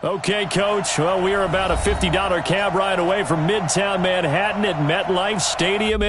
Okay, Coach. Well, we are about a $50 cab ride away from Midtown Manhattan at MetLife Stadium.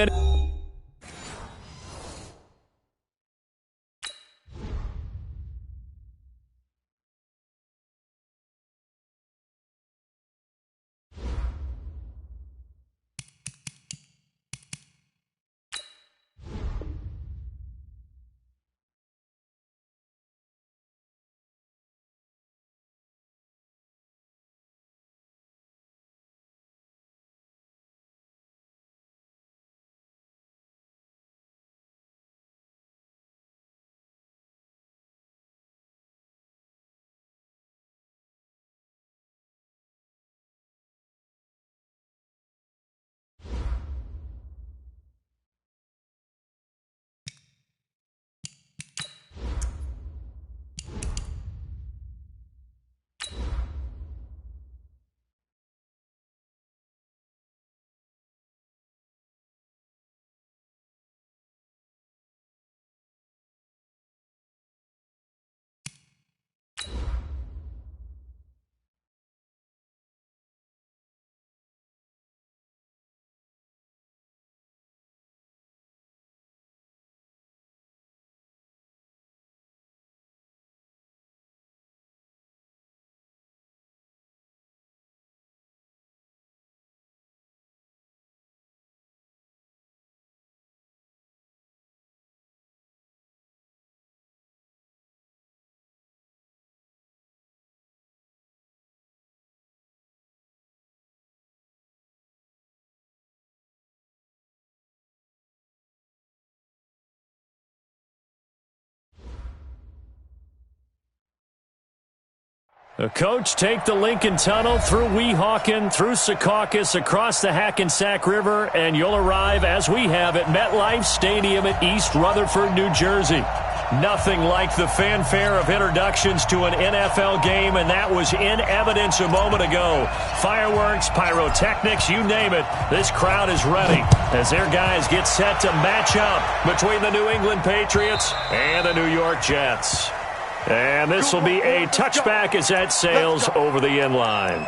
Coach, take the Lincoln Tunnel through Weehawken, through Secaucus, across the Hackensack River, and you'll arrive, as we have, at MetLife Stadium at East Rutherford, New Jersey. Nothing like the fanfare of introductions to an NFL game, and that was in evidence a moment ago. Fireworks, pyrotechnics, you name it. This crowd is ready as their guys get set to match up between the New England Patriots and the New York Jets. And this will be a touchback as that sails over the end line.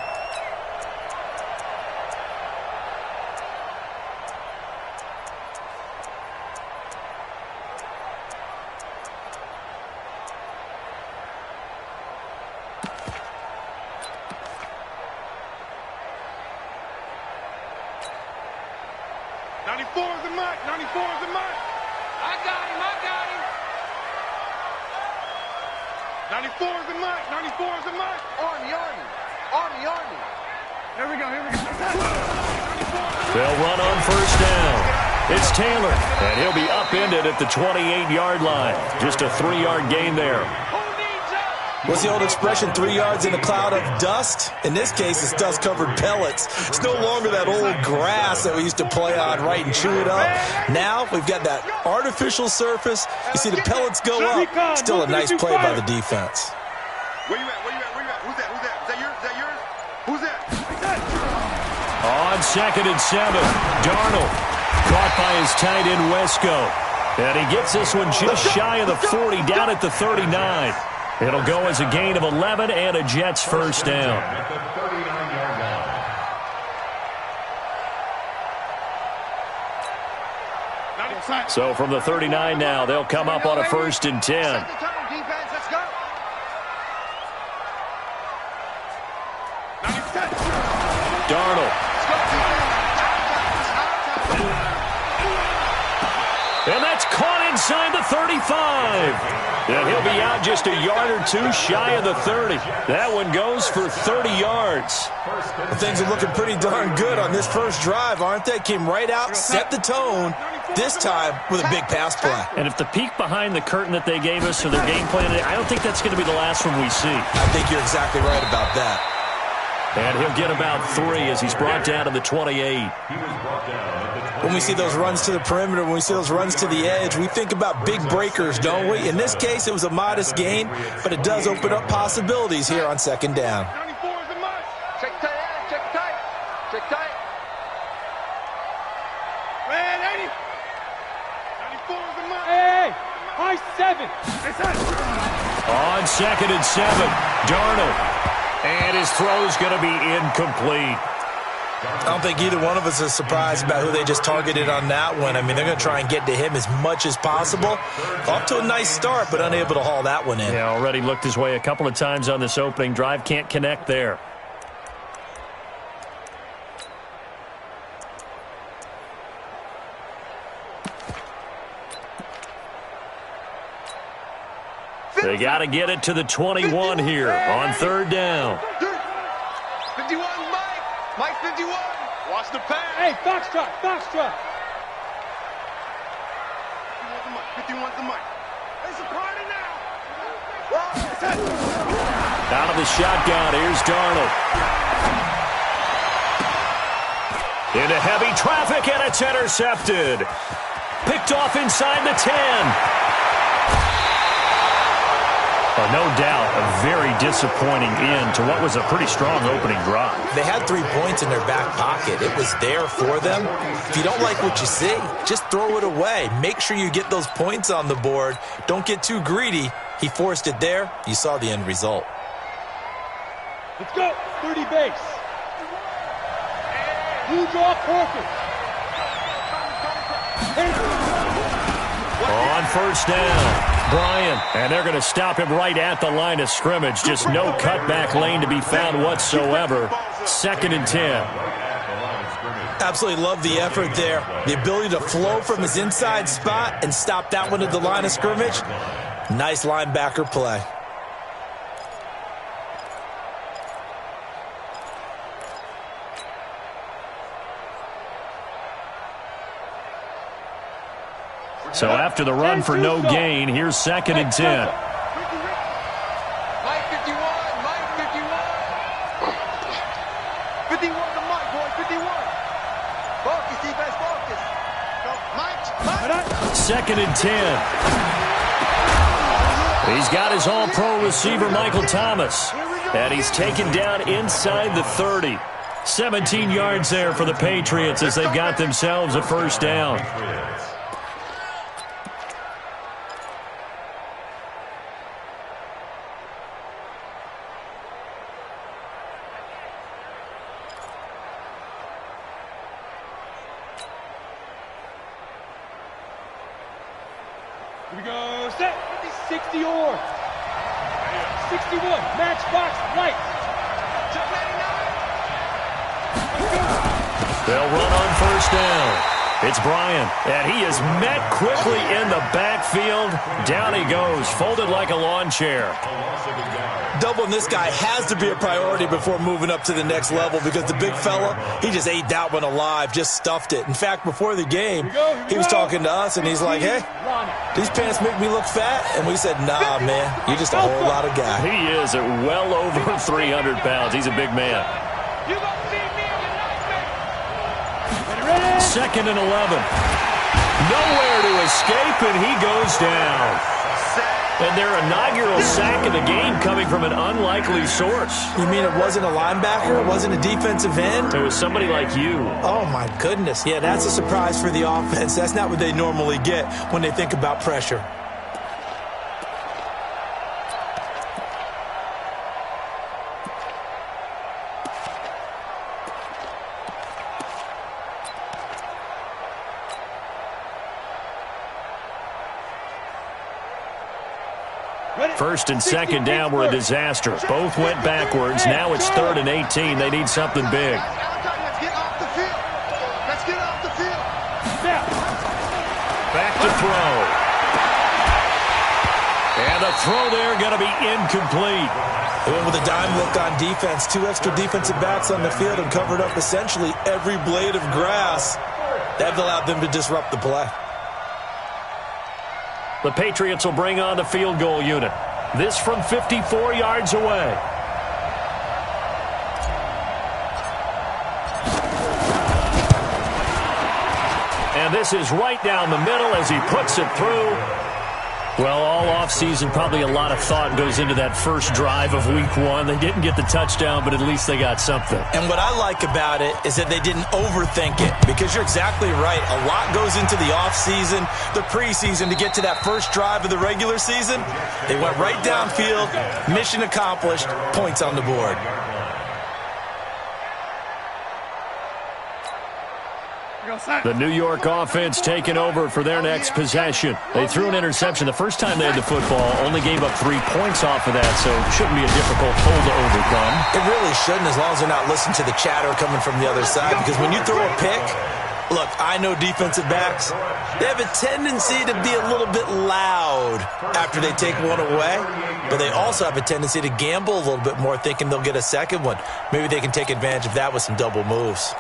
They'll run on first down. It's Taylor, and he'll be upended at the 28-yard line. Just a 3-yard gain there. What's the old expression, 3 yards in a cloud of dust? In this case, it's dust-covered pellets. It's no longer that old grass that we used to play on, right, and chew it up. Now we've got that artificial surface. You see the pellets go up. Still a nice play by the defense. Where you at? Where you at? Where you at? Who's that? Who's that? Is that yours? Is that yours? Who's that? On 2nd and 7, Darnold caught by his tight end Wesco. And he gets this one just shy of the 40, down at the 39. It'll go as a gain of 11 and a Jets first down. So from the 39 now, they'll come up on a 1st and 10. Darnold. And that's caught inside the 35. And he'll be out just a yard or two shy of the 30. That one goes for 30 yards. Well, things are looking pretty darn good on this first drive, aren't they? Came right out, set the tone, this time with a big pass play. And if the peek behind the curtain that they gave us or their game plan, I don't think that's going to be the last one we see. I think you're exactly right about that. And he'll get about 3 as he's brought down to the 28. When we see those runs to the perimeter, when we see those runs to the edge, we think about big breakers, don't we? In this case, it was a modest gain, but it does open up possibilities here on 2nd down. 94 is a must. Check tight, check tight, check tight. Red 80. 94 is a must. Hey, high 7. On 2nd and 7, Darnold And his throw's going to be incomplete. I don't think either one of us is surprised about who they just targeted on that one. I mean, they're going to try and get to him as much as possible. Off to a nice start, but unable to haul that one in. Yeah, already looked his way a couple of times on this opening drive. Can't connect there. They got to get it to the 21 here on third down. 51, Mike. Mike 51. Watch the pass. Hey, Foxtrot, Foxtrot. 51's the Mike. It's a party now. Out of the shotgun, here's Darnold. Into heavy traffic, and it's intercepted. Picked off inside the 10. Oh, no doubt, a very disappointing end to what was a pretty strong opening drive. They had 3 points in their back pocket. It was there for them. If you don't like what you see, just throw it away. Make sure you get those points on the board. Don't get too greedy. He forced it there. You saw the end result. Let's go. 30 base. Blue draw perfect. On first down, Bryant, and they're going to stop him right at the line of scrimmage. Just no cutback lane to be found whatsoever. 2nd and 10. Absolutely love the effort there. The ability to flow from his inside spot and stop that one at the line of scrimmage. Nice linebacker play. So after the run for no gain, here's 2nd and 10. Mike 51. Mike 51. 51 to Mike, boy. 51. Focus, defense, focus. Go, Mike. 2nd and 10. He's got his all-pro receiver, Michael Thomas. And he's taken down inside the 30. 17 yards there for the Patriots as they've got themselves a first down. Here we go. Set. 60 HOR. 61. Matchbox light. They'll run on first down. It's Bryant, and he is met quickly in the backfield. Down he goes, folded like a lawn chair. Doubling this guy has to be a priority before moving up to the next level because the big fella, he just ate that one alive, just stuffed it. In fact, before the game, he was talking to us, and he's like, hey, these pants make me look fat. And we said, nah, man, you're just a whole lot of guy. He is at well over 300 pounds. He's a big man. 2nd and 11. Nowhere to escape, and he goes down. And their inaugural sack of the game coming from an unlikely source. You mean it wasn't a linebacker? It wasn't a defensive end? It was somebody like you. Oh, my goodness. Yeah, that's a surprise for the offense. That's not what they normally get when they think about pressure. First and second down were a disaster. Both went backwards. Now it's 3rd and 18. They need something big. Let's get off the field. Let's get off the field. Back to throw. And the throw there going to be incomplete. They went with a dime look on defense. 2 extra defensive backs on the field and covered up essentially every blade of grass. That allowed them to disrupt the play. The Patriots will bring on the field goal unit. This from 54 yards away. And this is right down the middle as he puts it through. Well, all offseason, probably a lot of thought goes into that first drive of week one. They didn't get the touchdown, but at least they got something. And what I like about it is that they didn't overthink it, because you're exactly right. A lot goes into the offseason, the preseason, to get to that first drive of the regular season. They went right downfield, mission accomplished, points on the board. The New York offense taking over for their next possession. They threw an interception the first time they had the football, only gave up 3 points off of that, so it shouldn't be a difficult hole to overcome. It really shouldn't, as long as they're not listening to the chatter coming from the other side, because when you throw a pick, look, I know defensive backs, they have a tendency to be a little bit loud after they take one away, but they also have a tendency to gamble a little bit more, thinking they'll get a second one. Maybe they can take advantage of that with some double moves.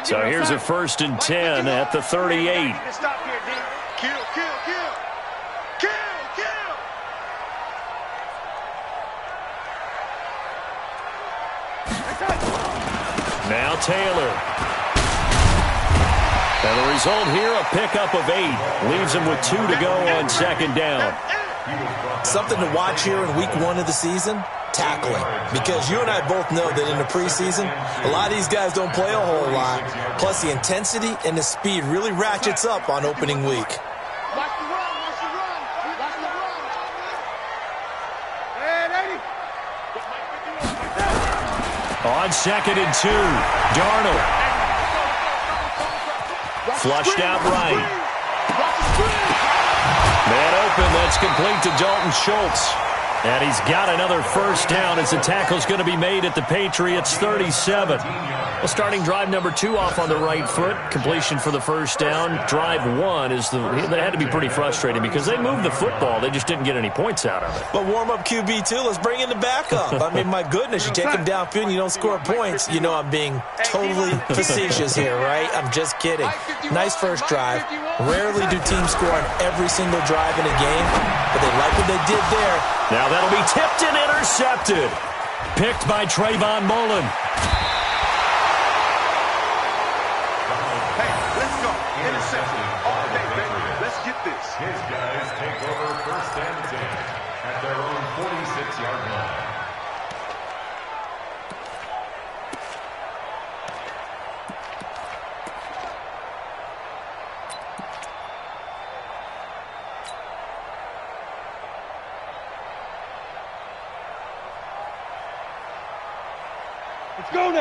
So here's a 1st and 10 at the 38. Stop here, D. Kill, kill, kill. Kill, kill. Now Taylor. And the result here, a pickup of 8. Leaves him with 2 to go on 2nd down. Something to watch here in week 1 of the season, tackling. Because you and I both know that in the preseason, a lot of these guys don't play a whole lot. Plus, the intensity and the speed really ratchets up on opening week. Watch the run, watch the run. Watch the run. Hey, 80. On 2nd and 2, Darnold. Flushed out right. Man open, that's complete to Dalton Schultz. And he's got another 1st down as the tackle's going to be made at the Patriots 37. Well, starting drive number 2 off on the right foot. Completion for the 1st down. Drive 1 is that had to be pretty frustrating because they moved the football. They just didn't get any points out of it. But warm-up QB, too. Let's bring in the backup. I mean, my goodness, you take him downfield and you don't score points. You know I'm being totally facetious here, right? I'm just kidding. Nice first drive. Rarely do teams score on every single drive in a game, but they like what they did there. Now that'll be tipped and intercepted. Picked by Trayvon Mullen. Hey, let's go. Interception. All day, baby. Let's get this. His guys take over 1st and 10 at their own 46-yard line.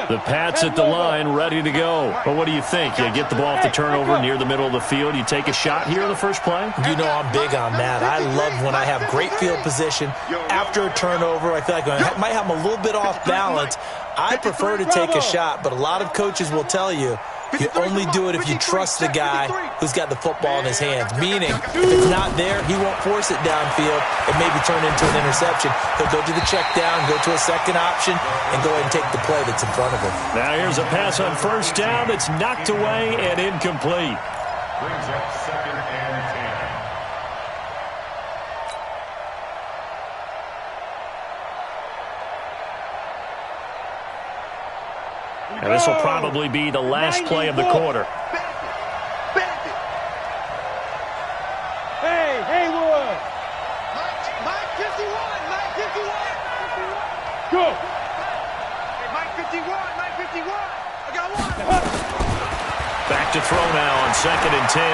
The Pats at the line, ready to go. But what do you think? You get the ball off the turnover near the middle of the field. You take a shot here in the first play? You know I'm big on that. I love when I have great field position. After a turnover, I feel like I might have them a little bit off balance. I prefer to take a shot, but a lot of coaches will tell you, you only do it if you trust the guy who's got the football in his hands. Meaning, if it's not there, he won't force it downfield and maybe turn it into an interception. He'll go to the check down, go to a second option, and go ahead and take the play that's in front of him. Now here's a pass on 1st down that's knocked away and incomplete. Brings up 2nd and 10. And this will probably be the last play of the quarter. Hey, Haywood! Mike 51, Mike 51. Go! Hey, Mike 51, Mike 51. I got one. Back to throw now on 2nd and 10.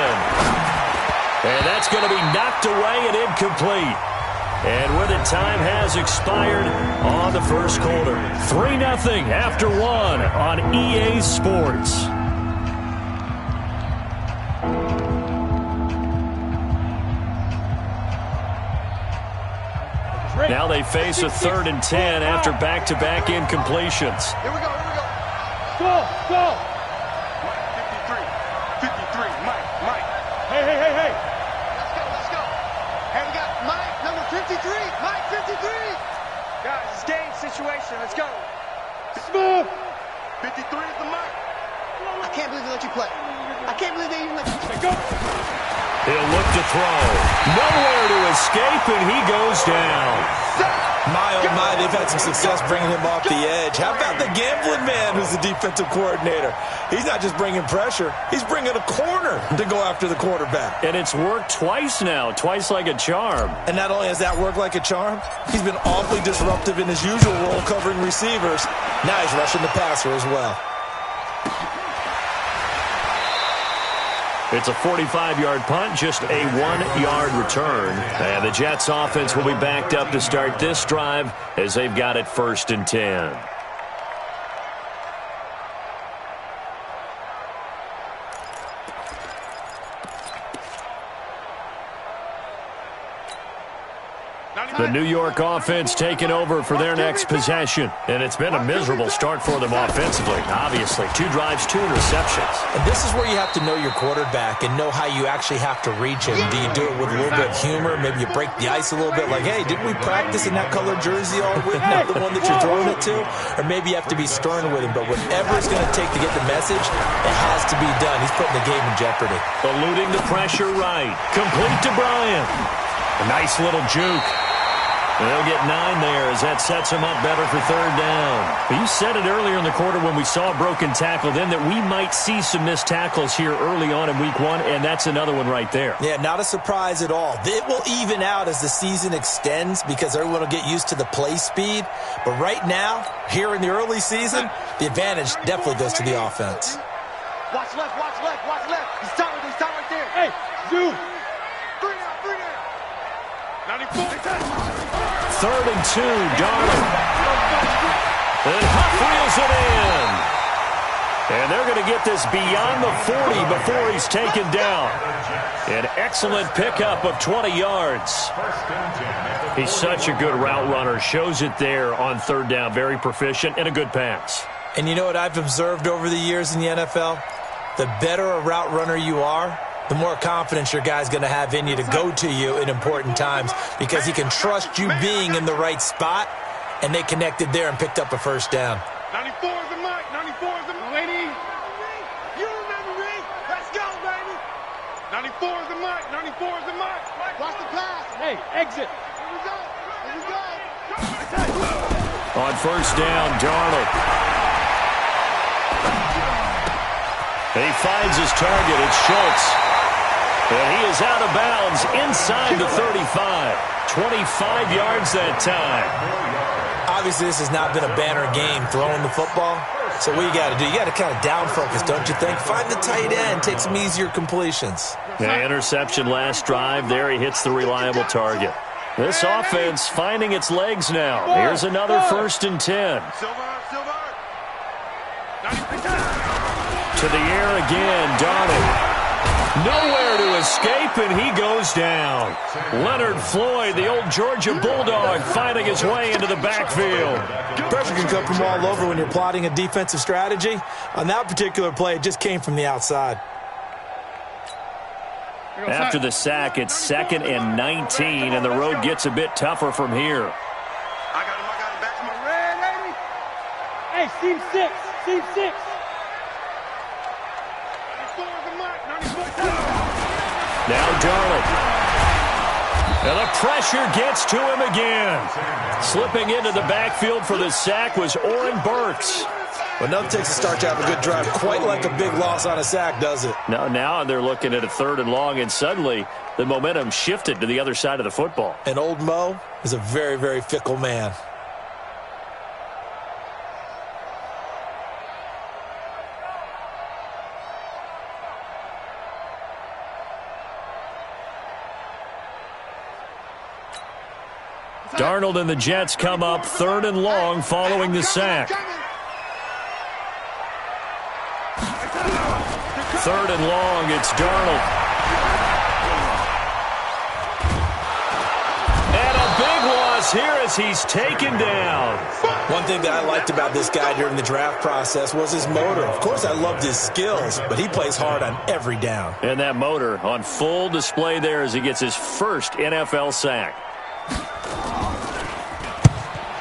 And that's going to be knocked away and incomplete. And with it, time has expired on the first quarter. 3-0 after 1 on EA Sports. Now they face a 3rd and 10 after back-to-back incompletions. Here we go, here we go. Go! Mike 53, Mike. Hey! Let's go. Hey, we got Mike, number 53, Mike 53. Guys, it's game situation, let's go. Smooth! 53 is the Mike. I can't believe they let you play. I can't believe they even let you play. Go! He'll look to throw. Nowhere to escape, and he goes down. My, oh my, they've had some success bringing him off the edge. How about the gambling man who's the defensive coordinator? He's not just bringing pressure. He's bringing a corner to go after the quarterback. And it's worked twice now, twice like a charm. And not only has that worked like a charm, he's been awfully disruptive in his usual role covering receivers. Now he's rushing the passer as well. It's a 45-yard punt, just a 1-yard return. And the Jets offense will be backed up to start this drive as they've got it 1st and 10. The New York offense taking over for their next possession. And it's been a miserable start for them offensively, obviously. 2 drives, 2 interceptions. And this is where you have to know your quarterback and know how you actually have to reach him. Do you do it with a little bit of humor? Maybe you break the ice a little bit like, hey, didn't we practice in that colored jersey all week? Not the one that you're throwing it to? Or maybe you have to be stern with him. But whatever it's going to take to get the message, it has to be done. He's putting the game in jeopardy. Eluding the pressure right. Complete to Bryant. A nice little juke. They'll get 9 there as that sets him up better for 3rd down. You said it earlier in the quarter when we saw a broken tackle then that we might see some missed tackles here early on in week 1, and that's another one right there. Yeah, not a surprise at all. It will even out as the season extends because everyone will get used to the play speed. But right now, here in the early season, the advantage definitely goes to the offense. Watch left, watch left, watch left. He's down right there. Hey, zoom. 94. 3rd and 2, Darnold. And Huff reels it in. And they're going to get this beyond the 40 before he's taken down. An excellent pickup of 20 yards. He's such a good route runner. Shows it there on 3rd down. Very proficient and a good pass. And you know what I've observed over the years in the NFL? The better a route runner you are, the more confidence your guy's going to have in you to go to you in important times because he can trust you being in the right spot, and they connected there and picked up a 1st down. 94 is the mic. 94 is the mic. Lady. You remember me. Let's go, baby. 94 is the mic. 94 is the mic. Watch the pass. Hey, exit. Here we go. Here we go. On 1st down, Darnold. He finds his target. It's Schultz. And he is out of bounds inside the 35. 25 yards that time. Obviously, this has not been a banner game throwing the football. So what you got to do, you got to kind of down focus, don't you think? Find the tight end, take some easier completions. The interception last drive. There he hits the reliable target. This offense finding its legs now. Here's another 1st and 10. Silver. To the air again, Darnold. Nowhere to escape, and he goes down. Leonard Floyd, the old Georgia Bulldog, finding his way into the backfield. Pressure can come from all over when you're plotting a defensive strategy. On that particular play, it just came from the outside. After the sack, it's 2nd and 19, and the road gets a bit tougher from here. I got him. Back to my red lady. Hey, seam 6. Seam 6. 94 is the mic. 94. Now Darnold. And the pressure gets to him again. Slipping into the backfield for the sack was Oren Burks. But nothing takes a start to have a good drive. Quite like a big loss on a sack, does it? Now they're looking at a 3rd and long, and suddenly the momentum shifted to the other side of the football. And old Mo is a very, very fickle man. Darnold and the Jets come up 3rd and long following the sack. 3rd and long, it's Darnold. And a big loss here as he's taken down. One thing that I liked about this guy during the draft process was his motor. Of course, I loved his skills, but he plays hard on every down. And that motor on full display there as he gets his first NFL sack.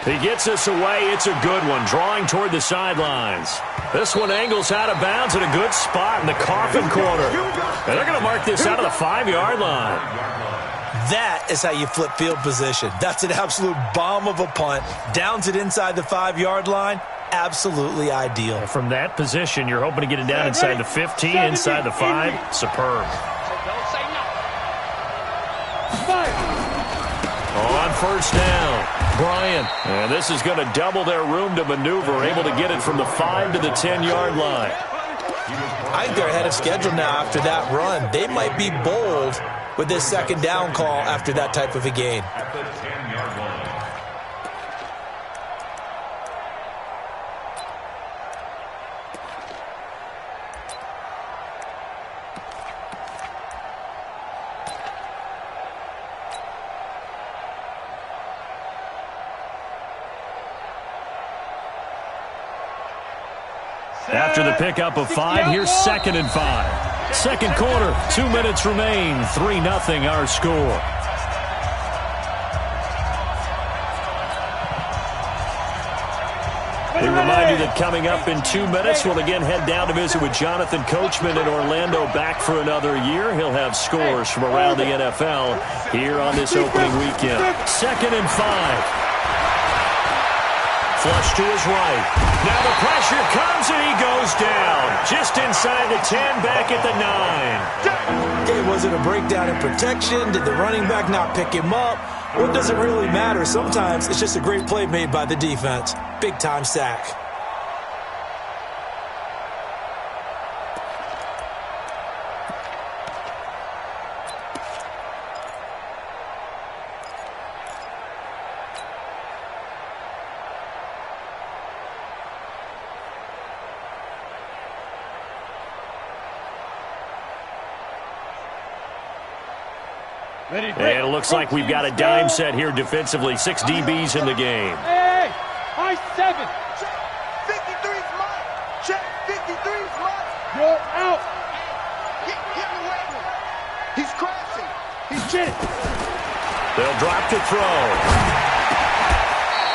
He gets this away. It's a good one, drawing toward the sidelines. This one angles out of bounds at a good spot in the coffin corner. And they're going to mark this out of the 5-yard line. That is how you flip field position. That's an absolute bomb of a punt. Downs it inside the 5-yard line. Absolutely ideal. From that position, you're hoping to get it down inside the 15, inside the 5. Superb. On first down, Bryant. And this is going to double their room to maneuver, able to get it from the 5 to the 10-yard line. I think they're ahead of schedule now after that run. They might be bold with this second down call after that type of a gain. At the 10-yard line. After the pickup of 5, here's 2nd and 5. Second quarter, 2 minutes remain. 3-0 our score. We remind you that coming up in 2 minutes, we'll again head down to visit with Jonathan Coachman in Orlando, back for another year. He'll have scores from around the NFL here on this opening weekend. 2nd and 5. Flush to his right. Now the pressure comes and he goes down. Just inside the 10, back at the 9. Okay, was it a breakdown in protection? Did the running back not pick him up? What does it really matter? Sometimes it's just a great play made by the defense. Big-time sack. And it looks like we've got a dime set here defensively. 6 DBs in the game. Hey, high 7. Check. 53's mine. Check. 53's mine. You're out. Get away from him. He's crashing. He's chin. They'll drop to throw.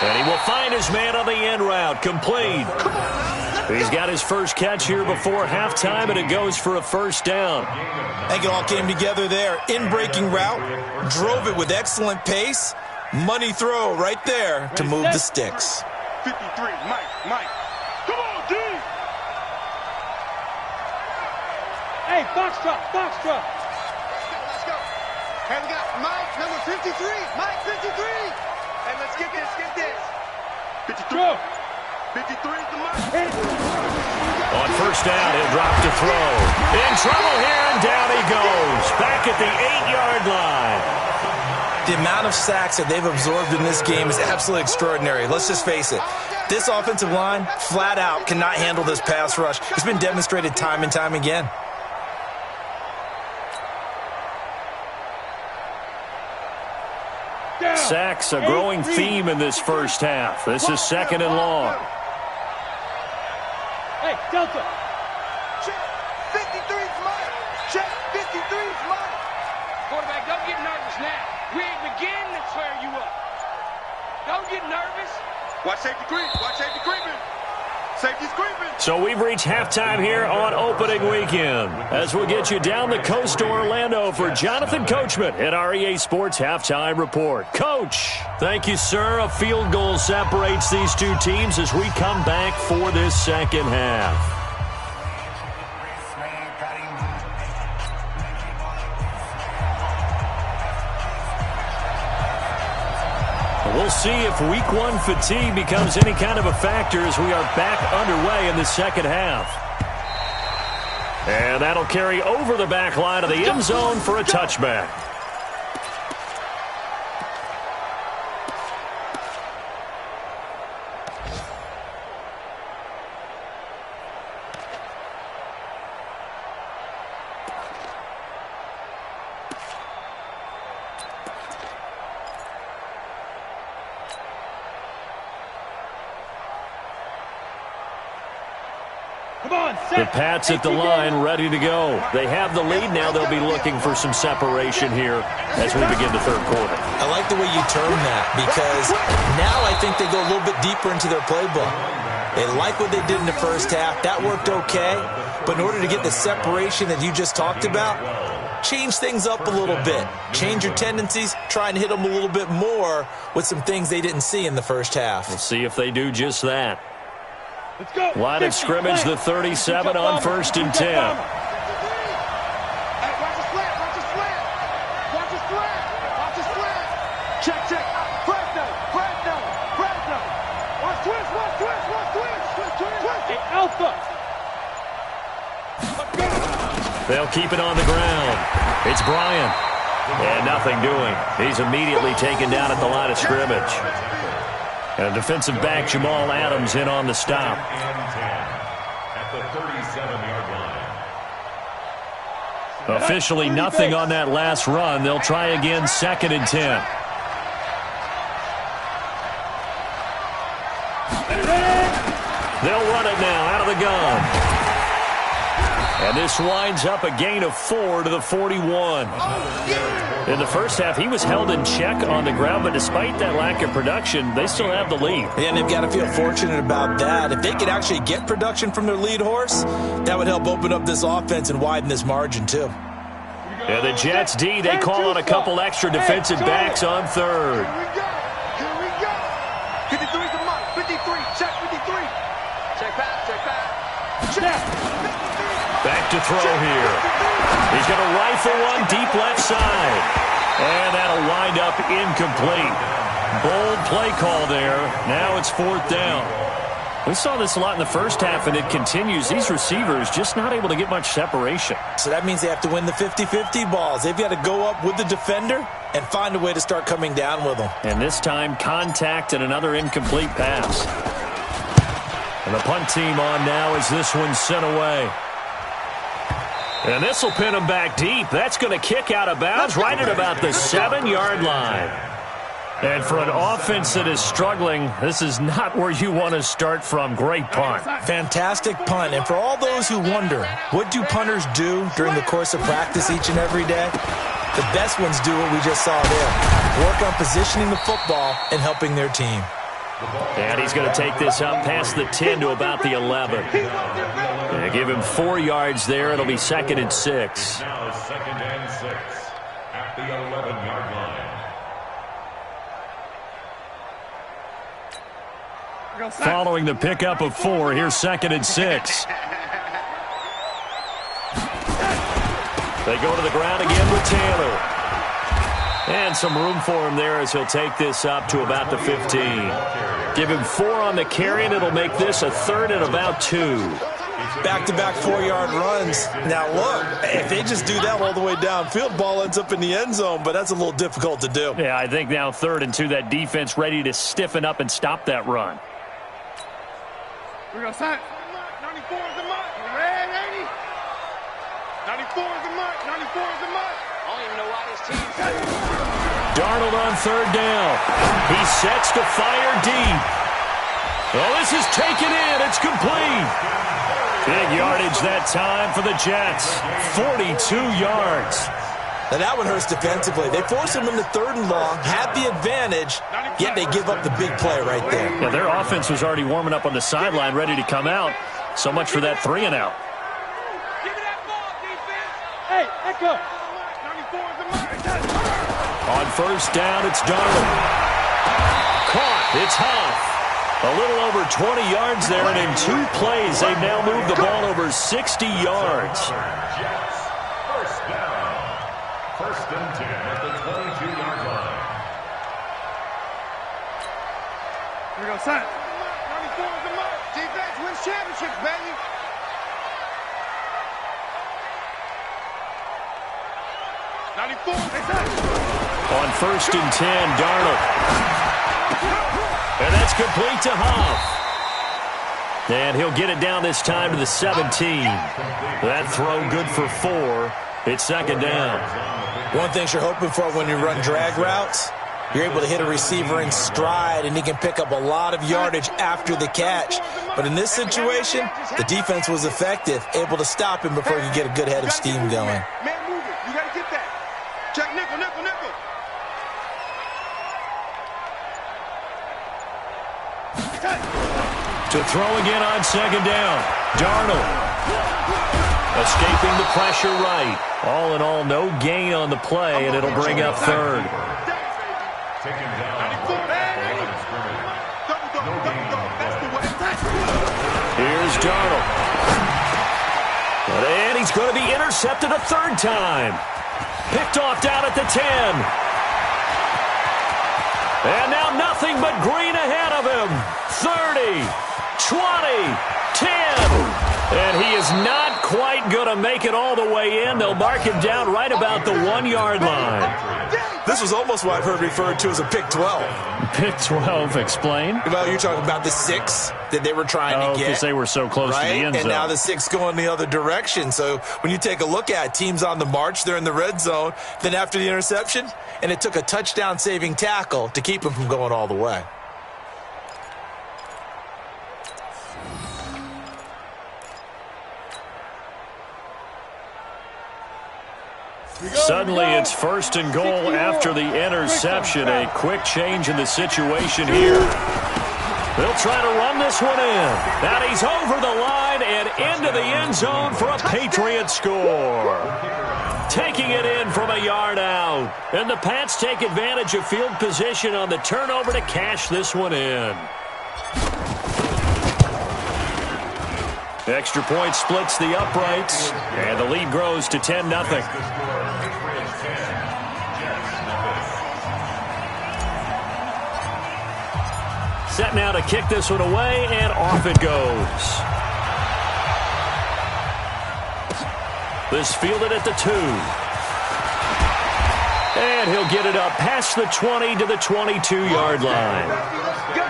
And he will find his man on the end route. Complete. He's got his first catch here before halftime, and it goes for a first down. I think it all came together there. In-breaking route, drove it with excellent pace. Money throw right there to move the sticks. 53, Mike. Come on, D. Hey, box truck. Let's go. Hey, we got Mike, number 53. Mike, 53. Hey, let's get this. 53. Go. 53 is the Mike. On first down, he'll drop to throw. In trouble here, and down he goes. Back at the 8-yard line. The amount of sacks that they've absorbed in this game is absolutely extraordinary. Let's just face it. This offensive line, flat out, cannot handle this pass rush. It's been demonstrated time and time again. Sacks, a growing theme in this first half. This is 2nd and long. Hey, Delta. Check. 53's mine. Check. 53's mine. Quarterback, don't get nervous now. We ain't beginning to tear you up. Don't get nervous. Watch safety creep. Safety's creeping. So we've reached halftime here on opening weekend, as we'll get you down the coast to Orlando for Jonathan Coachman at our EA Sports Halftime Report. Coach, thank you, sir. A field goal separates these two teams as we come back for this second half. We'll see if week 1 fatigue becomes any kind of a factor as we are back underway in the second half. And that'll carry over the back line of the end zone for a touchback. The Pats at the line, ready to go. They have the lead. Now they'll be looking for some separation here as we begin the third quarter. I like the way you term that, because now I think they go a little bit deeper into their playbook. They like what they did in the first half. That worked okay. But in order to get the separation that you just talked about, change things up a little bit. Change your tendencies. Try and hit them a little bit more with some things they didn't see in the first half. We'll see if they do just that. Let's go. Line of scrimmage, the 37 on 1st and 10. Hey, watch the slant, watch the slant. Watch the slant, watch the slant. Check, check. Fresno. Watch twist. Hey, Alpha. They'll keep it on the ground. It's Bryant. And nothing doing. He's immediately taken down at the line of scrimmage. And defensive back Jamal Adams in on the stop. At the 37-yard line. Officially nothing on that last run. They'll try again, 2nd and 10. They'll run it now out of the gun. And this winds up a gain of 4 to the 41. In the first half, he was held in check on the ground, but despite that lack of production, they still have the lead. Yeah, and they've got to feel fortunate about that. If they could actually get production from their lead horse, that would help open up this offense and widen this margin, too. Yeah, the Jets D, they call on a couple extra defensive backs on third. Here we go. 53's a mark. 53. Check 53. Check back. Back to throw here. He's going to rifle one deep left side. And that'll wind up incomplete. Bold play call there. Now it's 4th down. We saw this a lot in the first half, and it continues. These receivers just not able to get much separation. So that means they have to win the 50-50 balls. They've got to go up with the defender and find a way to start coming down with them. And this time, contact and another incomplete pass. And the punt team on now as this one's sent away. And this will pin him back deep. That's going to kick out of bounds right at about the 7-yard line. And for an offense that is struggling, this is not where you want to start from. Great punt. Fantastic punt. And for all those who wonder, what do punters do during the course of practice each and every day? The best ones do what we just saw there. Work on positioning the football and helping their team. And he's going to take this up past the 10 to about the 11. And give him 4 yards there. It'll be 2nd and 6. Now 2nd and 6 at the 11-yard line. Following the pickup of 4, here's 2nd and 6. They go to the ground again with Taylor. And some room for him there as he'll take this up to about the 15. Give him 4 on the carry, and it'll make this a 3rd and about 2. Back-to-back 4-yard runs. Now, look, if they just do that all the way downfield, ball ends up in the end zone, but that's a little difficult to do. Yeah, I think now 3rd and 2, that defense ready to stiffen up and stop that run. We're going to sign. 94 is the mark. Red 80. 94 is the mark. 94 is the mark. I don't even know why this team's Darnold on 3rd down. He sets to fire deep. Well, this is taken in. It's complete. Big yardage that time for the Jets. 42 yards. Now that one hurts defensively. They force him into 3rd and long, have the advantage, yet they give up the big play right there. Yeah, their offense was already warming up on the sideline, ready to come out. So much for that 3 and out. Give me that ball, defense. Hey, Echo. 94 is the mark. On 1st down, it's Darnold. Caught. It's Huff. A little over 20 yards there, and in 2 plays, they've now moved the ball over 60 yards. Jets, 1st down. 1st and 10 at the 22-yard line. We're going to sign. 94 is the mark. Defense wins championships, baby. On 1st and 10, Darnold. And that's complete to Huff. And he'll get it down this time to the 17. That throw good for 4. It's 2nd down. One thing you're hoping for when you run drag routes, you're able to hit a receiver in stride, and he can pick up a lot of yardage after the catch. But in this situation, the defense was effective, able to stop him before he could get a good head of steam going. Man, move it. You got to get that. Check nickel, nickel, nickel. To throw again on second down. Darnold escaping the pressure right. All in all, no gain on the play, and it'll bring up third. Taken down. Here's Darnold. And he's going to be intercepted a third time. Picked off down at the 10. And now nothing but green ahead of him. 30, 20, 10. And he is not quite going to make it all the way in. They'll mark him down right about the 1-yard line. This was almost what I've heard referred to as a pick 12. Pick 12, explain. Well, you're talking about the 6 that they were trying to get. Because they were so close to the end zone. And now the 6 going the other direction. So when you take a look at teams on the march, they're in the red zone. Then after the interception, and it took a touchdown-saving tackle to keep him from going all the way. Suddenly it's first and goal after the interception. A quick change in the situation here. They'll try to run this one in. And he's over the line and into the end zone for a Patriot score. Taking it in from a yard out. And the Pats take advantage of field position on the turnover to cash this one in. Extra point splits the uprights, and the lead grows to 10-0. Set now to kick this one away, and off it goes. This fielded at the 2. And he'll get it up past the 20 to the 22-yard line. Let's go.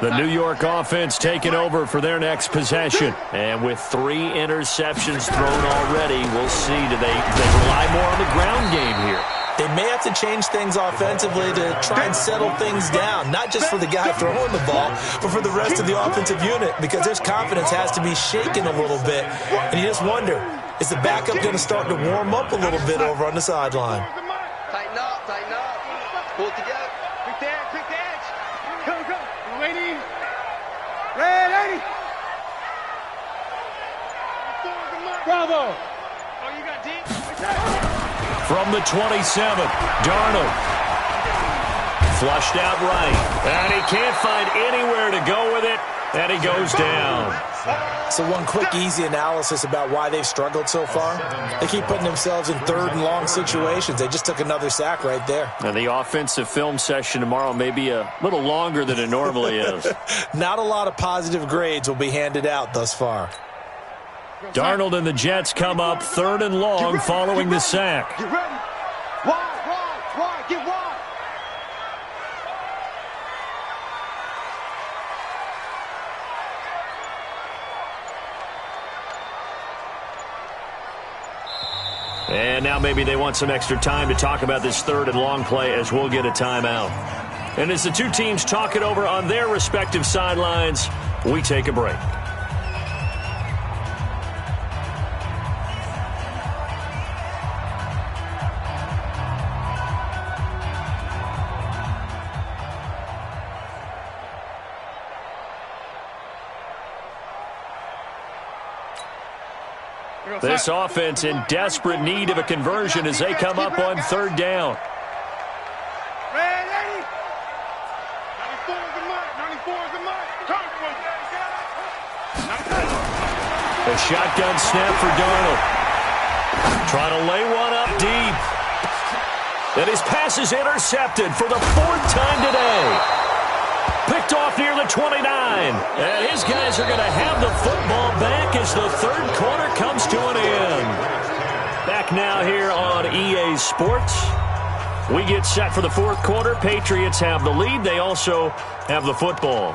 The New York offense taking over for their next possession. And with 3 interceptions thrown already, we'll see. Do they rely more on the ground game here? They may have to change things offensively to try and settle things down, not just for the guy throwing the ball, but for the rest of the offensive unit, because their confidence has to be shaken a little bit. And you just wonder, is the backup going to start to warm up a little bit over on the sideline? Tighten up, tighten up. Pull it together. Quick the edge, quick the edge. Go, go. Ready. Ready. Bravo. Oh, you got deep? From the 27, Darnold. Flushed out right. And he can't find anywhere to go with it. And he goes down. So one quick, easy analysis about why they've struggled so far. They keep putting themselves in third and long situations. They just took another sack right there. And the offensive film session tomorrow may be a little longer than it normally is. Not a lot of positive grades will be handed out thus far. Darnold and the Jets come up third and long following the sack. Get ready. Wide, get wide. And now maybe they want some extra time to talk about this third and long play as we'll get a timeout. And as the two teams talk it over on their respective sidelines, we take a break. This offense in desperate need of a conversion as they come up on third down. Ready. 94 is the mark. 94 is the mark. A shotgun snap for Darnold. Trying to lay one up deep. And his pass is intercepted for the 4th time today. Picked off near the 29. And his guys are going to have the football back as the third quarter comes to an end. Back now here on EA Sports. We get set for the 4th quarter. Patriots have the lead. They also have the football.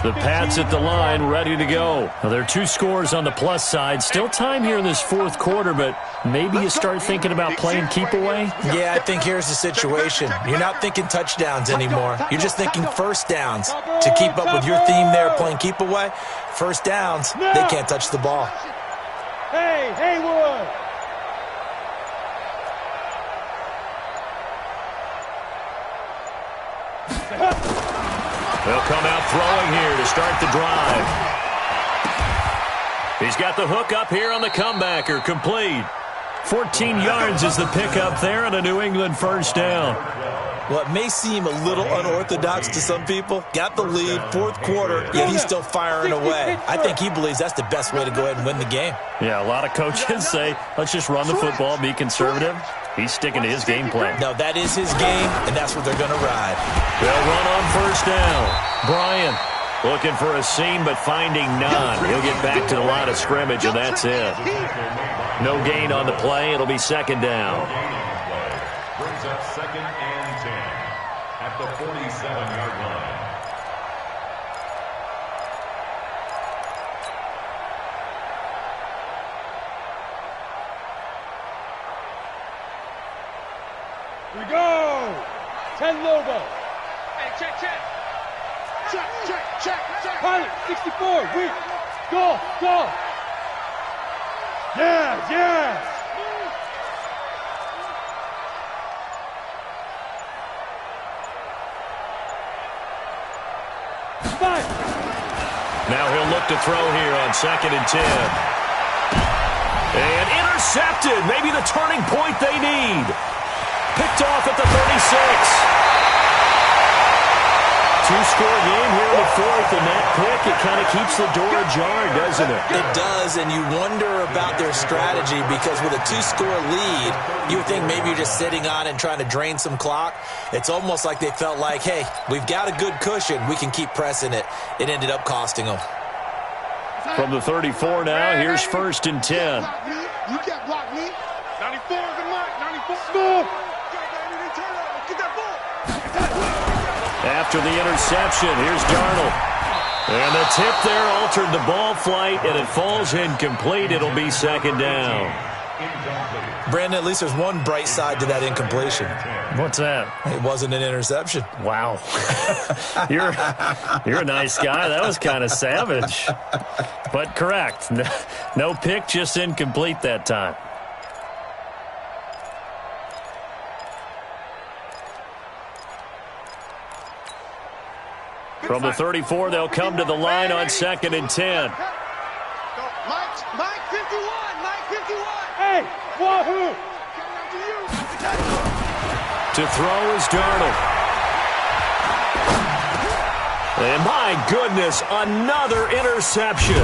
The Pats at the line, ready to go. Now, there are 2 scores on the plus side. Still time here in this fourth quarter, but maybe you start thinking about playing keep away? Yeah, I think here's the situation. You're not thinking touchdowns anymore. You're just thinking first downs. To keep up with your theme there, playing keep away, first downs, they can't touch the ball. Hey, Haywood! They'll come out throwing here to start the drive. He's got the hook up here on the comebacker, complete. 14 yards is the pickup there and a New England first down. Well, it may seem a little unorthodox to some people. Got the lead, fourth quarter, yet he's still firing away. I think he believes that's the best way to go ahead and win the game. Yeah, a lot of coaches say, let's just run the football, be conservative. He's sticking to his game plan. No, that is his game, and that's what they're going to ride. They'll run on first down. Bryant looking for a seam, but finding none. He'll get back to the line of scrimmage, and that's it. No gain on the play. It'll be second down. Brings up second and 10 at the 47-yard line. Here we go! 10 logo. Hey, check, check. Check, check, check, check. Pilot, 64, weak. Go, go. Yes, yes. Five. Now he'll look to throw here on second and 10. And intercepted. Maybe the turning point they need. Picked off at the 36. Two-score game here in the fourth, and that pick, it kind of keeps the door ajar, doesn't it? It does, and you wonder about their strategy because with a 2-score lead, you would think maybe you're just sitting on and trying to drain some clock. It's almost like they felt like, hey, we've got a good cushion. We can keep pressing it. It ended up costing them. From the 34 now, here's first and 10. You can't block me. 94 is the mark. 94. Move. Get that ball. After the interception, here's Darnold. And the tip there altered the ball flight, and it falls incomplete. It'll be second down. Brandon, at least there's one bright side to that incompletion. What's that? It wasn't an interception. Wow. You're a nice guy. That was kind of savage. But correct. No pick, just incomplete that time. From the 34, they'll come to the line on second and 10. Mike 51. Mike 51. Hey, wahoo. Coming up to you. To throw is Darnold. And my goodness, another interception.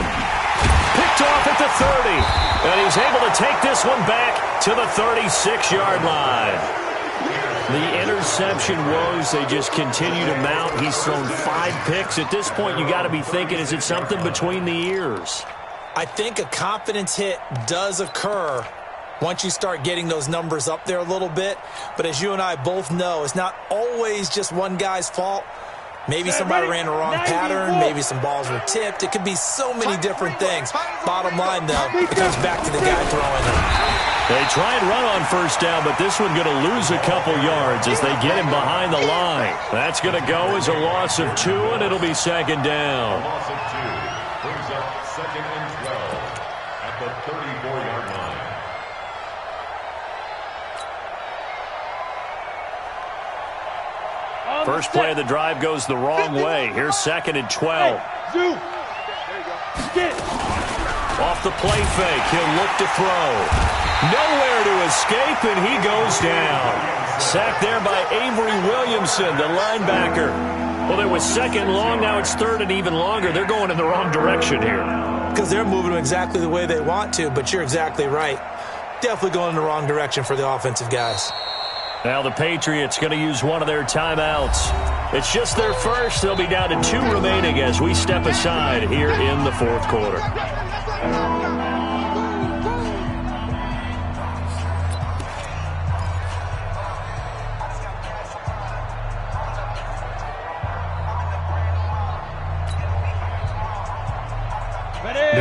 Picked off at the 30. And he's able to take this one back to the 36-yard line. The interception woes, they just continue to mount. He's thrown 5 picks. At this point, you got to be thinking, is it something between the ears? I think a confidence hit does occur once you start getting those numbers up there a little bit. But as you and I both know, it's not always just one guy's fault. Maybe somebody ran the wrong pattern. Maybe some balls were tipped. It could be so many different things. Bottom line, though, it comes back to the guy throwing them. They try and run on first down, but this one going to lose a couple yards as they get him behind the line. That's going to go as a loss of 2, and it'll be second down. Loss of 2 brings up second and 12 at the 34-yard line. First play of the drive goes the wrong way. Here's second and 12. Zoom. Get. Off the play fake, he'll look to throw. Nowhere to escape, and he goes down. Sacked there by Avery Williamson, the linebacker. Well, it was second long. Now it's third and even longer. They're going in the wrong direction here. Because they're moving them exactly the way they want to, but you're exactly right. Definitely going in the wrong direction for the offensive guys. Now the Patriots going to use one of their timeouts. It's just their first. They'll be down to 2 remaining as we step aside here in the fourth quarter.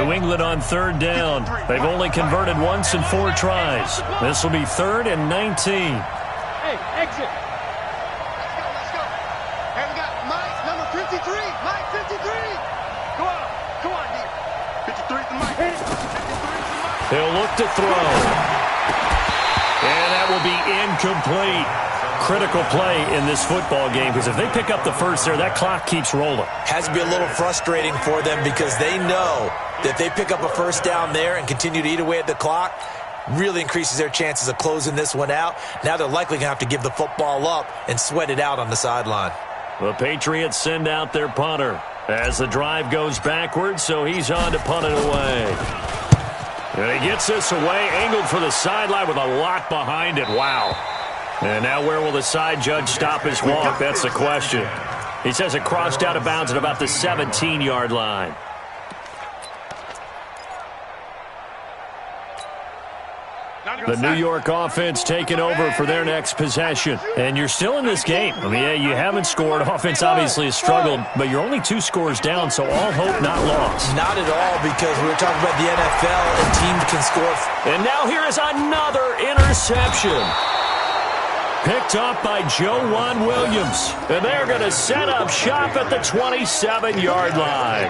New England on third down. They've only converted once in 4 tries. This will be 3rd and 19. Hey, exit. Let's go. Hey, we got Mike, number 53. Mike, 53. Come on, D. 53 to Mike. 53 to Mike. He'll look to throw. And that will be incomplete. Critical play in this football game, because if they pick up the first there, that clock keeps rolling. Has to be a little frustrating for them because they know that if they pick up a first down there and continue to eat away at the clock, really increases their chances of closing this one out. Now they're likely going to have to give the football up and sweat it out on the sideline. The Patriots send out their punter as the drive goes backwards, so he's on to punt it away. And he gets this away, angled for the sideline with a lot behind it. Wow. And now where will the side judge stop his walk? That's the question. He says it crossed out of bounds at about the 17-yard line. The New York offense taking over for their next possession. And you're still in this game. I mean, yeah, you haven't scored. Offense obviously has struggled, but you're only 2 scores down, so all hope not lost. Not at all, because we were talking about the NFL and teams can score. And now here is another interception. Picked up by Joe Williams. And they're going to set up shop at the 27-yard line.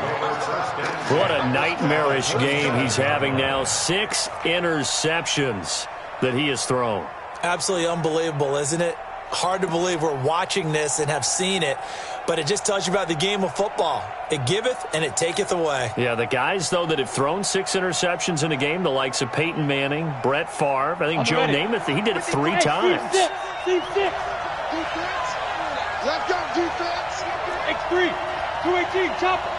What a nightmarish game he's having now. 6 interceptions that he has thrown. Absolutely unbelievable, isn't it? Hard to believe we're watching this and have seen it, but it just tells you about the game of football. It giveth and it taketh away. Yeah, the guys, though, that have thrown 6 interceptions in a game, the likes of Peyton Manning, Brett Favre, I think Joe Namath, he did it 3 times. Defense. Let's go, defense. X3. 218. Chopper.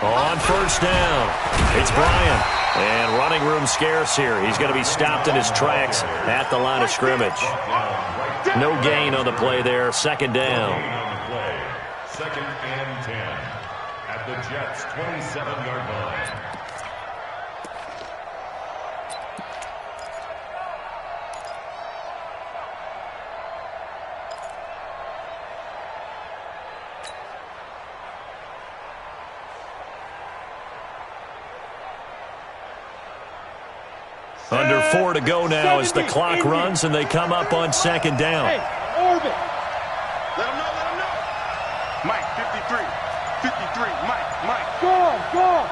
On first down, it's Bryant. And running room scarce here. He's going to be stopped in his tracks at the line of scrimmage. No gain on the play there. 2nd down. 2nd and 10 at the Jets' 27-yard line. Under 4 to go now as the clock runs and they come up on 2nd down. Hey, orbit. Let him know. Mike, 53. 53. Mike. Go.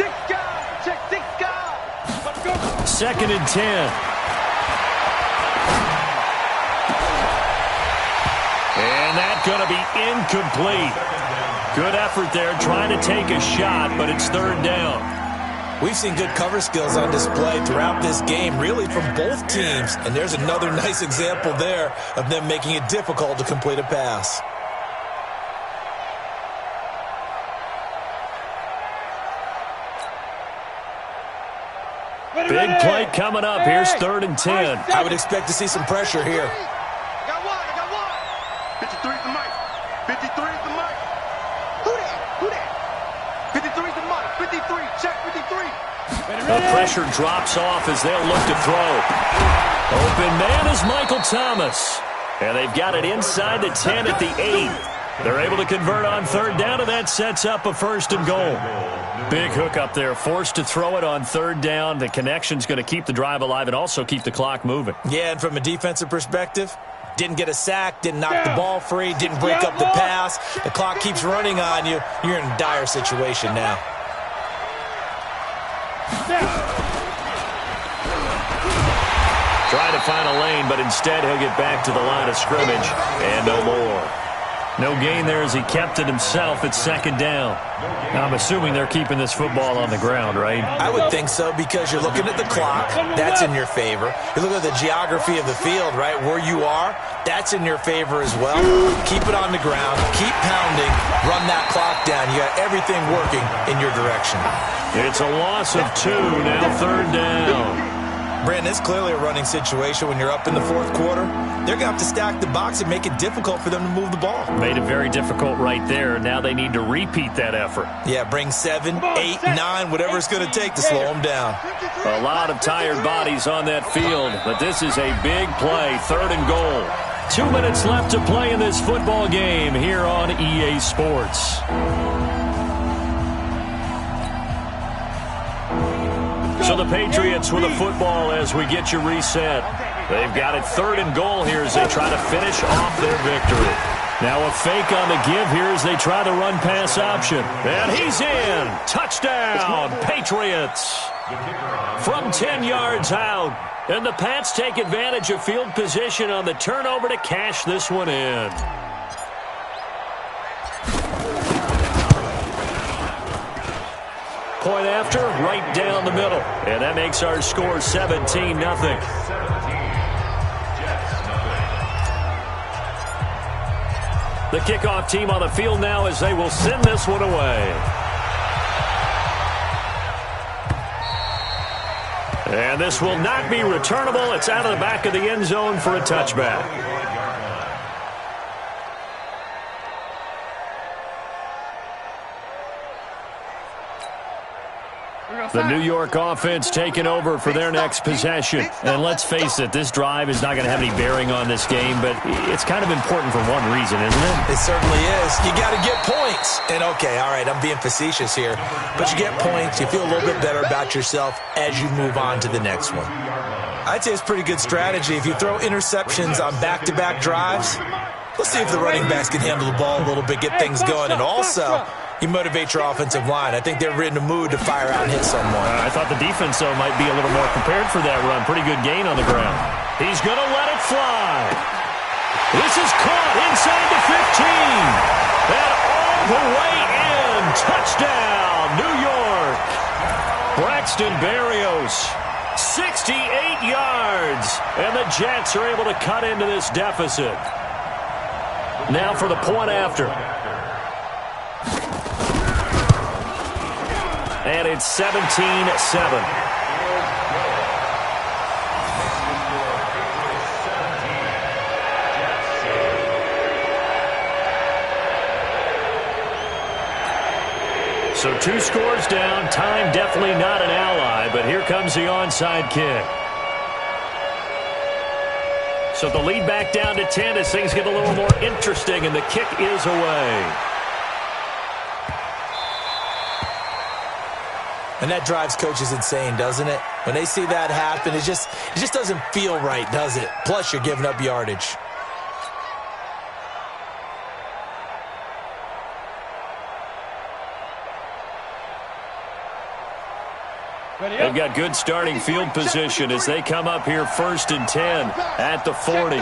6 guys. Check 6 guys. Let's go. 2nd and 10. And that's going to be incomplete. Good effort there trying to take a shot, but it's 3rd down. We've seen good cover skills on display throughout this game, really from both teams. And there's another nice example there of them making it difficult to complete a pass. Big play coming up. Here's 3rd and 10. I would expect to see some pressure here. I got one. 53 to Mike. 53 to Mike. Who that? 53 to Mike. 53. Check 53. The pressure drops off as they'll look to throw. Open man is Michael Thomas. And they've got it inside the 10 at the 8. They're able to convert on 3rd down, and that sets up a 1st and goal. Big hook up there, forced to throw it on 3rd down. The connection's going to keep the drive alive and also keep the clock moving. Yeah, and from a defensive perspective, didn't get a sack, didn't knock the ball free, didn't break up the pass. The clock keeps running on you. You're in a dire situation now. Try to find a lane, but instead he'll get back to the line of scrimmage and no more. No gain there as he kept it himself at 2nd down. Now, I'm assuming they're keeping this football on the ground, right? I would think so, because you're looking at the clock. That's in your favor. You look at the geography of the field, right? Where you are, that's in your favor as well. Keep it on the ground. Keep pounding. Run that clock down. You got everything working in your direction. It's a loss of 2, now 3rd down. Brandon, it's clearly a running situation when you're up in the 4th quarter. They're going to have to stack the box and make it difficult for them to move the ball. Made it very difficult right there. Now they need to repeat that effort. Yeah, bring 7, 8, 9, whatever it's going to take to slow them down. A lot of tired bodies on that field, but this is a big play, 3rd and goal. 2 minutes left to play in this football game here on EA Sports. So the Patriots with a football as we get you reset. They've got it 3rd and goal here as they try to finish off their victory. Now a fake on the give here as they try the run-pass option. And he's in. Touchdown, Patriots. From 10 yards out. And the Pats take advantage of field position on the turnover to cash this one in. Point after, right down the middle. And that makes our score 17-0. The kickoff team on the field now as they will send this one away. And this will not be returnable. It's out of the back of the end zone for a touchback. The New York offense taking over for their next possession. And let's face it, this drive is not going to have any bearing on this game, but it's kind of important for one reason, isn't it? It certainly is. You got to get points. And okay, all right, I'm being facetious here, but you get points. You feel a little bit better about yourself as you move on to the next one. I'd say it's pretty good strategy. If you throw interceptions on back-to-back drives, let's see if the running backs can handle the ball a little bit, get things going, and also you motivate your offensive line. I think they're in a mood to fire out and hit someone. I thought the defense, though, might be a little more prepared for that run. Pretty good gain on the ground. He's going to let it fly. This is caught inside the 15. And all the way in. Touchdown, New York. Braxton Berrios, 68 yards. And the Jets are able to cut into this deficit. Now for the point after. And it's 17-7. So 2 scores down. Time definitely not an ally, but here comes the onside kick. So the lead back down to 10 as things get a little more interesting, and the kick is away. And that drives coaches insane, doesn't it? When they see that happen, it just doesn't feel right, does it? Plus, you're giving up yardage. They've got good starting field position as they come up here 1st and 10 at the 40.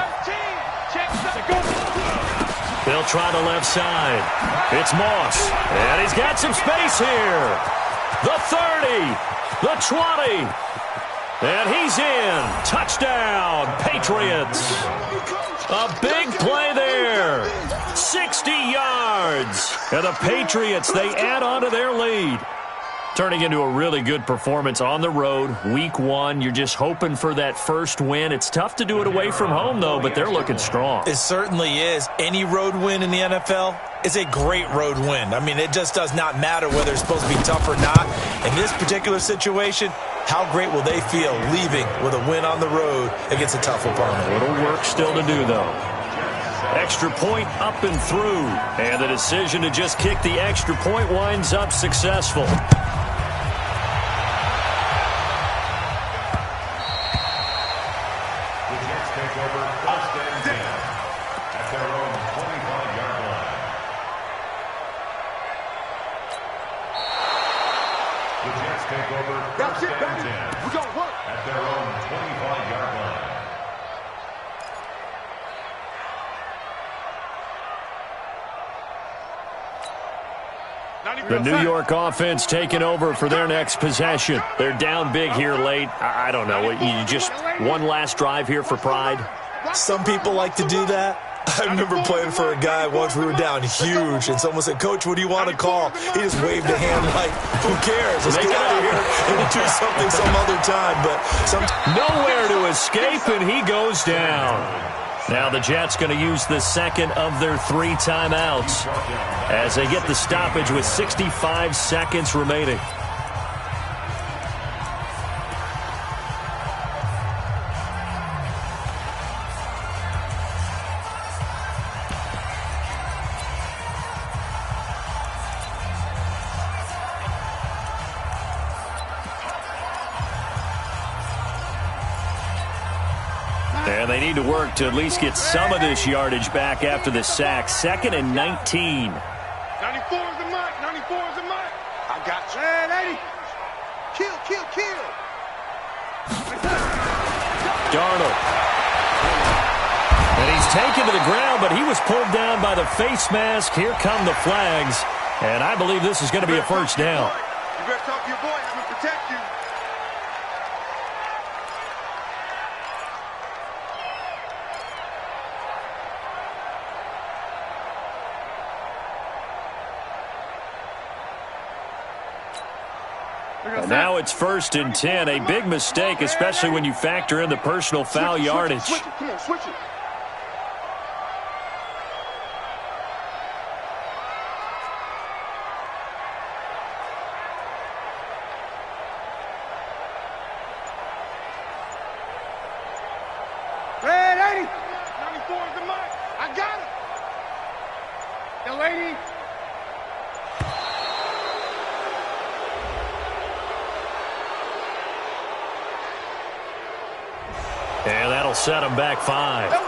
They'll try the left side. It's Moss, and he's got some space here. The 30, the 20, and he's in. Touchdown, Patriots. A big play there. 60 yards. And the Patriots, they add on to their lead. Turning into a really good performance on the road. Week 1, you're just hoping for that first win. It's tough to do it away from home, though, but they're looking strong. It certainly is. Any road win in the NFL is a great road win. I mean, it just does not matter whether it's supposed to be tough or not. In this particular situation, how great will they feel leaving with a win on the road against a tough opponent? A little work still to do, though. Extra point up and through. And the decision to just kick the extra point winds up successful. The New York offense taking over for their next possession. They're down big here late. I don't know. You just one last drive here for pride? Some people like to do that. I remember playing for a guy once. We were down huge, and someone said, "Coach, what do you want to call?" He just waved a hand like, "Who cares? Let's get out of here and do something some other time." But nowhere to escape, and he goes down. Now the Jets going to use the second of their 3 timeouts as they get the stoppage with 65 seconds remaining. And they need to work to at least get some of this yardage back after the sack. 2nd and 19. 94 is the mark. 94 is the mark. I got you. Hey, lady. Kill. Darnold. And he's taken to the ground, but he was pulled down by the face mask. Here come the flags. And I believe this is going to be a first down. You better talk to your boy. I'm going to protect you. And now it's 1st and 10. A big mistake, especially when you factor in the personal foul yardage. Switch it. Come on, switch it. Hey, lady. 94 is the mark. I got it. The lady. And that'll set him back 5. There we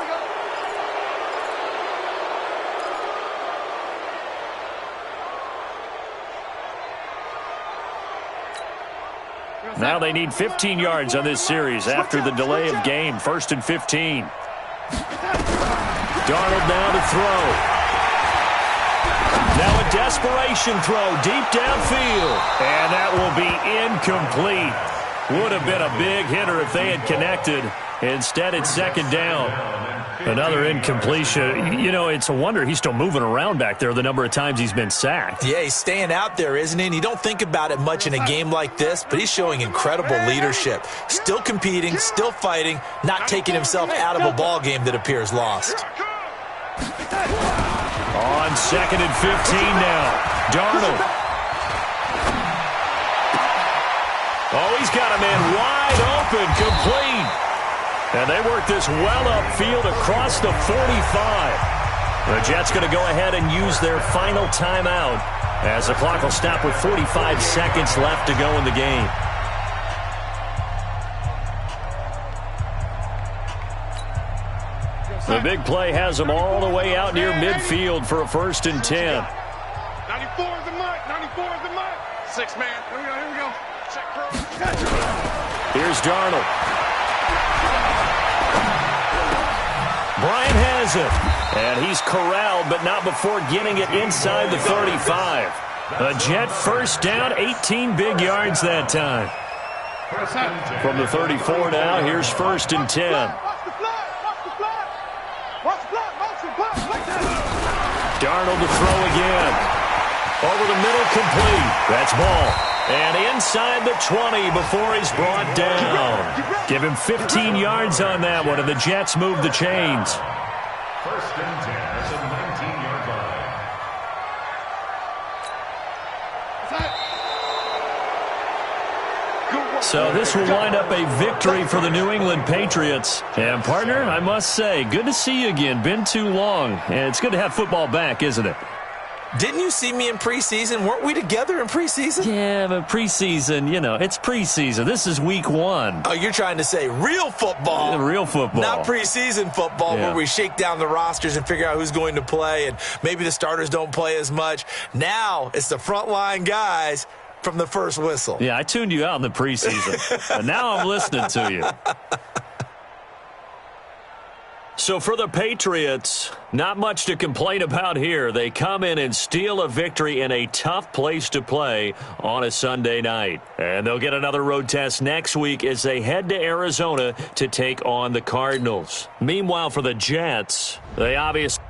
go. Now they need 15 yards on this series after the delay of game. 1st and 15. Darnold now to throw. Now a desperation throw deep downfield. And that will be incomplete. Would have been a big hitter if they had connected. Instead, it's 2nd down. Another incompletion. You know, it's a wonder he's still moving around back there the number of times he's been sacked. Yeah, he's staying out there, isn't he? And you don't think about it much in a game like this, but he's showing incredible leadership. Still competing, still fighting, not taking himself out of a ball game that appears lost. On 2nd and 15 now. Darnold. Oh, he's got a man wide open, complete. And they work this well upfield across the 45. The Jets going to go ahead and use their final timeout as the clock will stop with 45 seconds left to go in the game. The big play has them all the way out near midfield for a 1st and 10. 94 is the mark. 94 is the mark. 6 man. Here we go. Check through. Here's Darnold. Bryant has it. And he's corralled, but not before getting it inside the 35. A Jet 1st down, 18 big yards that time. From the 34 now, here's 1st and 10. Watch the flag. Watch the flag. Watch the flag. Motion. Darnold to throw again. Over the middle, complete. That's ball. And inside the 20 before he's brought down. Give him 15 yards on that one, and the Jets move the chains. 1st and 10 at the 19-yard line. So this will wind up a victory for the New England Patriots. And, partner, I must say, good to see you again. Been too long. And it's good to have football back, isn't it? Didn't you see me in preseason? Weren't we together in preseason? Yeah, but preseason, you know, it's preseason. This is week 1. Oh, you're trying to say real football. Real football. Not preseason football where we shake down the rosters and figure out who's going to play, and maybe the starters don't play as much. Now it's the frontline guys from the first whistle. Yeah, I tuned you out in the preseason. And now I'm listening to you. So for the Patriots, not much to complain about here. They come in and steal a victory in a tough place to play on a Sunday night. And they'll get another road test next week as they head to Arizona to take on the Cardinals. Meanwhile, for the Jets, they obviously